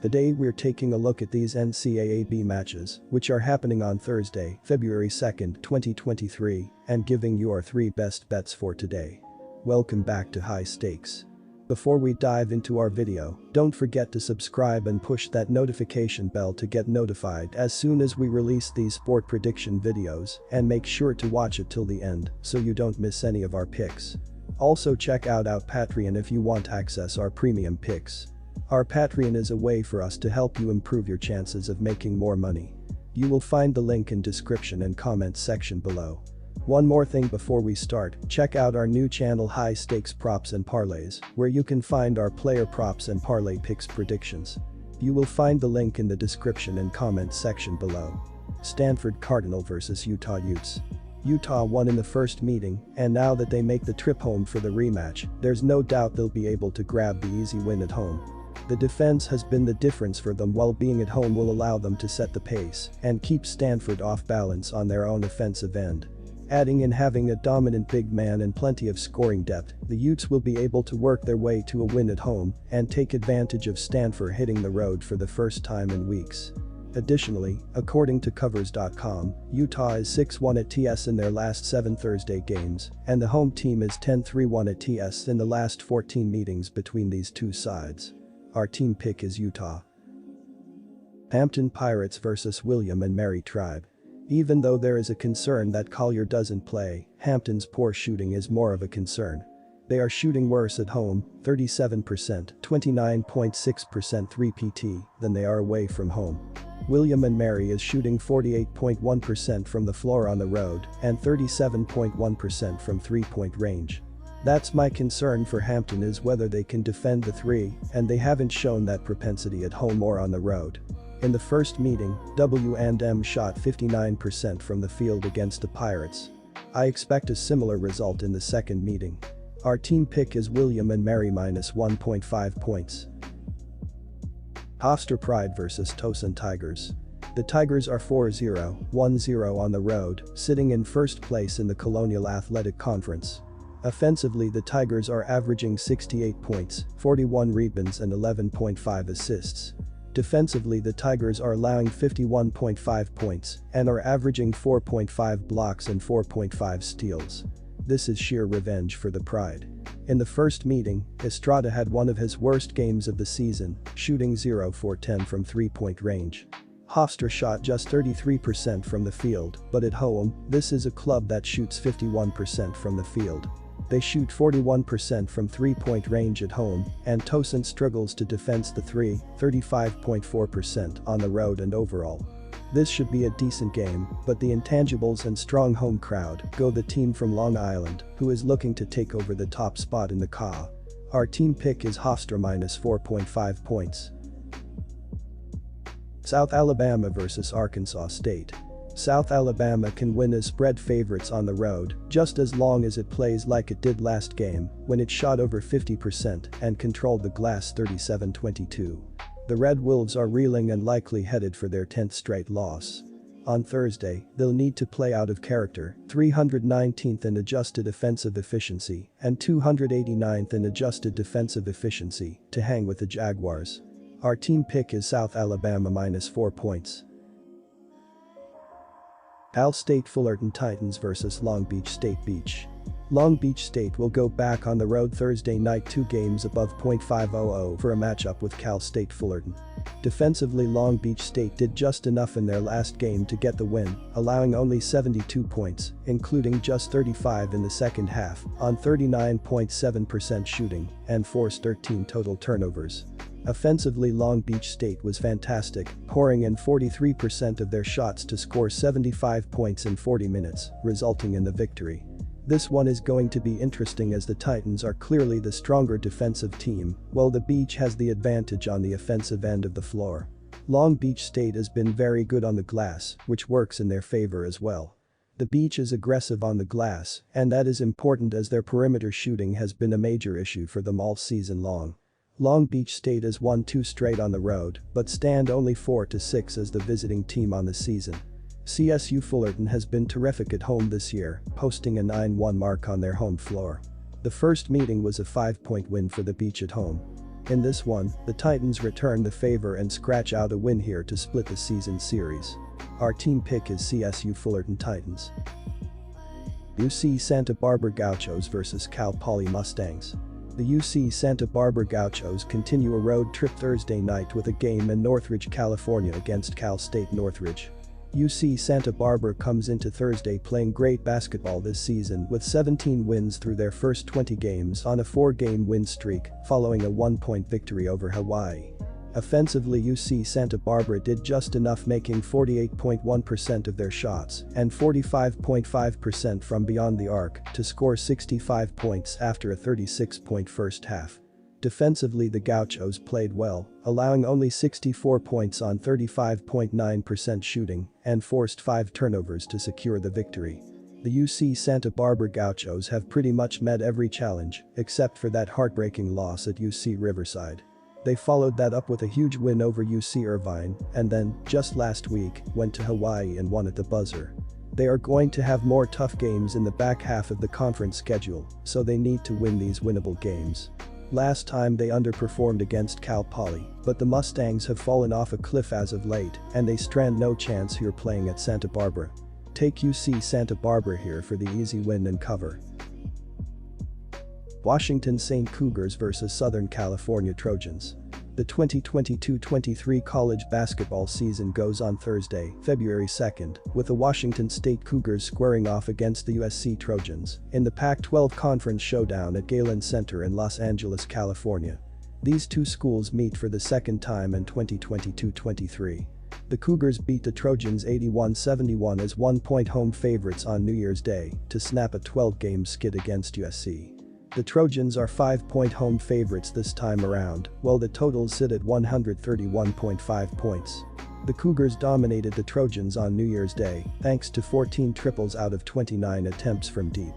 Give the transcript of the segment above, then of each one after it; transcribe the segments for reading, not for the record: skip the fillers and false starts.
Today we're taking a look at these NCAAB matches, which are happening on Thursday, February 2nd, 2023, and giving you our 3 best bets for today. Welcome back to High Stakes. Before we dive into our video, don't forget to subscribe and push that notification bell to get notified as soon as we release these sport prediction videos, and make sure to watch it till the end so you don't miss any of our picks. Also check out our Patreon if you want access our premium picks. Our Patreon is a way for us to help you improve your chances of making more money. You will find the link in description and comments section below. One more thing before we start, check out our new channel High Stakes Props and Parlays, where you can find our player props and parlay picks predictions. You will find the link in the description and comments section below. Stanford Cardinal vs Utah Utes. Utah won in the first meeting, and now that they make the trip home for the rematch, there's no doubt they'll be able to grab the easy win at home. The defense has been the difference for them, while being at home will allow them to set the pace and keep Stanford off balance on their own offensive end. Adding in having a dominant big man and plenty of scoring depth, the Utes will be able to work their way to a win at home and take advantage of Stanford hitting the road for the first time in weeks. Additionally, according to Covers.com, Utah is 6-1 at TS in their last 7 Thursday games, and the home team is 10-3-1 at TS in the last 14 meetings between these two sides. Our team pick is Utah. Hampton Pirates vs William and Mary Tribe. Even though there is a concern that Collier doesn't play, Hampton's poor shooting is more of a concern. They are shooting worse at home, 37%, 29.6% 3PT, than they are away from home. William and Mary is shooting 48.1% from the floor on the road and 37.1% from three-point range. That's my concern for Hampton, is whether they can defend the 3, and they haven't shown that propensity at home or on the road. In the first meeting, W&M shot 59% from the field against the Pirates. I expect a similar result in the second meeting. Our team pick is William and Mary minus 1.5 points. Hofstra Pride vs Towson Tigers. The Tigers are 4-0-1-0 on the road, sitting in first place in the Colonial Athletic Conference. Offensively, the Tigers are averaging 68 points, 41 rebounds and 11.5 assists. Defensively, the Tigers are allowing 51.5 points and are averaging 4.5 blocks and 4.5 steals. This is sheer revenge for the Pride. In the first meeting, Estrada had one of his worst games of the season, shooting 0 for 10 from three-point range. Hofstra shot just 33% from the field, but at home, this is a club that shoots 51% from the field. They shoot 41% from three-point range at home, and Towson struggles to defend the 3, 35.4% on the road and overall. This should be a decent game, but the intangibles and strong home crowd go the team from Long Island, who is looking to take over the top spot in the NCAA. Our team pick is Hofstra minus 4.5 points. South Alabama vs Arkansas State. South Alabama can win as spread favorites on the road, just as long as it plays like it did last game, when it shot over 50% and controlled the glass 37-22. The Red Wolves are reeling and likely headed for their 10th straight loss. On Thursday, they'll need to play out of character, 319th in adjusted offensive efficiency and 289th in adjusted defensive efficiency, to hang with the Jaguars. Our team pick is South Alabama minus 4 points. Al State Fullerton Titans vs Long Beach State Beach. Long Beach State will go back on the road Thursday night, 2 games above .500 for a matchup with Cal State Fullerton. Defensively, Long Beach State did just enough in their last game to get the win, allowing only 72 points, including just 35 in the second half, on 39.7% shooting, and forced 13 total turnovers. Offensively, Long Beach State was fantastic, pouring in 43% of their shots to score 75 points in 40 minutes, resulting in the victory. This one is going to be interesting as the Titans are clearly the stronger defensive team, while the Beach has the advantage on the offensive end of the floor. Long Beach State has been very good on the glass, which works in their favor as well. The Beach is aggressive on the glass, and that is important as their perimeter shooting has been a major issue for them all season long. Long Beach State has won 2 straight on the road, but stand only 4-6 as the visiting team on the season. CSU Fullerton has been terrific at home this year, posting a 9-1 mark on their home floor. The first meeting was a 5-point win for the Beach at home. In this one, the Titans return the favor and scratch out a win here to split the season series. Our team pick is CSU Fullerton Titans. UC Santa Barbara Gauchos vs Cal Poly Mustangs. The UC Santa Barbara Gauchos continue a road trip Thursday night with a game in Northridge, California against Cal State Northridge. UC Santa Barbara comes into Thursday playing great basketball this season with 17 wins through their first 20 games on a 4-game win streak, following a 1-point victory over Hawaii. Offensively, UC Santa Barbara did just enough, making 48.1% of their shots and 45.5% from beyond the arc to score 65 points after a 36-point first half. Defensively, the Gauchos played well, allowing only 64 points on 35.9% shooting and forced 5 turnovers to secure the victory. The UC Santa Barbara Gauchos have pretty much met every challenge except for that heartbreaking loss at UC Riverside. They followed that up with a huge win over UC Irvine and then, just last week, went to Hawaii and won at the buzzer. They are going to have more tough games in the back half of the conference schedule, so they need to win these winnable games. Last time they underperformed against Cal Poly, but the Mustangs have fallen off a cliff as of late and they stand no chance here playing at Santa Barbara. Take UC Santa Barbara here for the easy win and cover. Washington St. Cougars vs Southern California Trojans. The 2022-23 college basketball season goes on Thursday, February 2nd, with the Washington State Cougars squaring off against the USC Trojans in the Pac-12 Conference Showdown at Galen Center in Los Angeles, California. These two schools meet for the second time in 2022-23. The Cougars beat the Trojans 81-71 as 1-point home favorites on New Year's Day to snap a 12-game skid against USC. The Trojans are 5-point home favorites this time around, while the totals sit at 131.5 points. The Cougars dominated the Trojans on New Year's Day thanks to 14 triples out of 29 attempts from deep.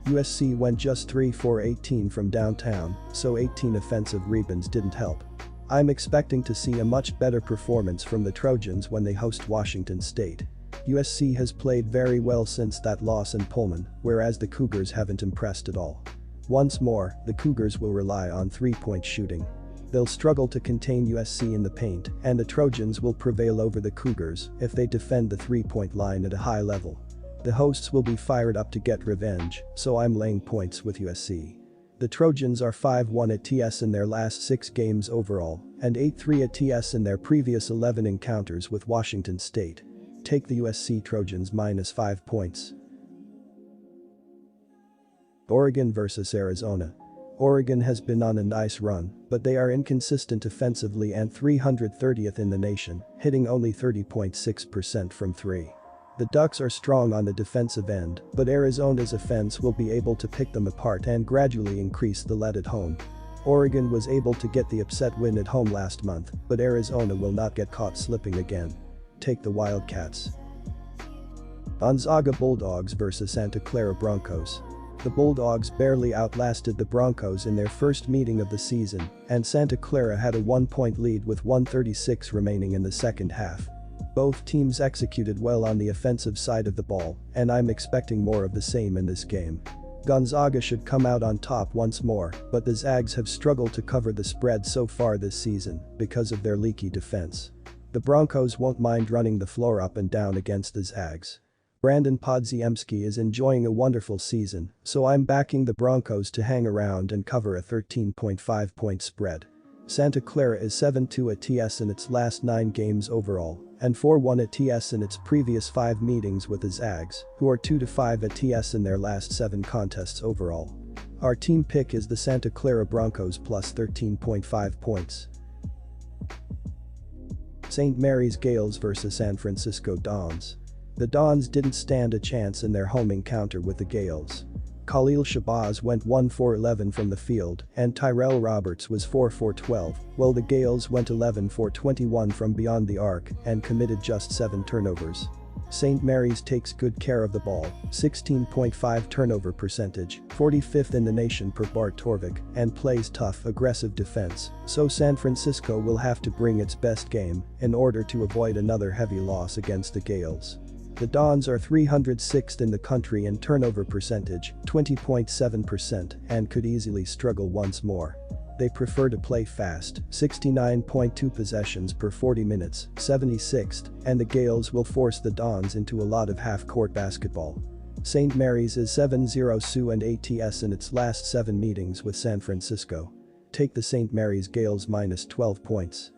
USC went just 3 for 18 from downtown, so 18 offensive rebounds didn't help. I'm expecting to see a much better performance from the Trojans when they host Washington State. USC has played very well since that loss in Pullman, whereas the Cougars haven't impressed at all. Once more, the Cougars will rely on 3-point shooting. They'll struggle to contain USC in the paint, and the Trojans will prevail over the Cougars if they defend the 3-point line at a high level. The hosts will be fired up to get revenge, so I'm laying points with USC. The Trojans are 5-1 at TS in their last 6 games overall, and 8-3 at TS in their previous 11 encounters with Washington State. Take the USC Trojans -5 points. Oregon vs Arizona. Oregon has been on a nice run, but they are inconsistent offensively and 330th in the nation, hitting only 30.6% from 3. The Ducks are strong on the defensive end, but Arizona's offense will be able to pick them apart and gradually increase the lead at home. Oregon was able to get the upset win at home last month, but Arizona will not get caught slipping again. Take the Wildcats. Gonzaga Bulldogs vs Santa Clara Broncos. The Bulldogs barely outlasted the Broncos in their first meeting of the season, and Santa Clara had a 1-point lead with 1:36 remaining in the second half. Both teams executed well on the offensive side of the ball, and I'm expecting more of the same in this game. Gonzaga should come out on top once more, but the Zags have struggled to cover the spread so far this season because of their leaky defense. The Broncos won't mind running the floor up and down against the Zags. Brandon Podziemski is enjoying a wonderful season, so I'm backing the Broncos to hang around and cover a 13.5-point spread. Santa Clara is 7-2 at TS in its last 9 games overall, and 4-1 at TS in its previous 5 meetings with the Zags, who are 2-5 at TS in their last 7 contests overall. Our team pick is the Santa Clara Broncos plus 13.5 points. St. Mary's Gales vs San Francisco Dons. The Dons didn't stand a chance in their home encounter with the Gales. Khalil Shabazz went 1 for 11 from the field and Tyrell Roberts was 4 for 12, while the Gales went 11 for 21 from beyond the arc and committed just 7 turnovers. St. Mary's takes good care of the ball, 16.5 turnover percentage, 45th in the nation per Bart Torvik, and plays tough, aggressive defense, so San Francisco will have to bring its best game in order to avoid another heavy loss against the Gales. The Dons are 306th in the country in turnover percentage, 20.7%, and could easily struggle once more. They prefer to play fast, 69.2 possessions per 40 minutes, 76th, and the Gales will force the Dons into a lot of half-court basketball. St. Mary's is 7-0 SU and ATS in its last 7 meetings with San Francisco. Take the St. Mary's Gales -12 points.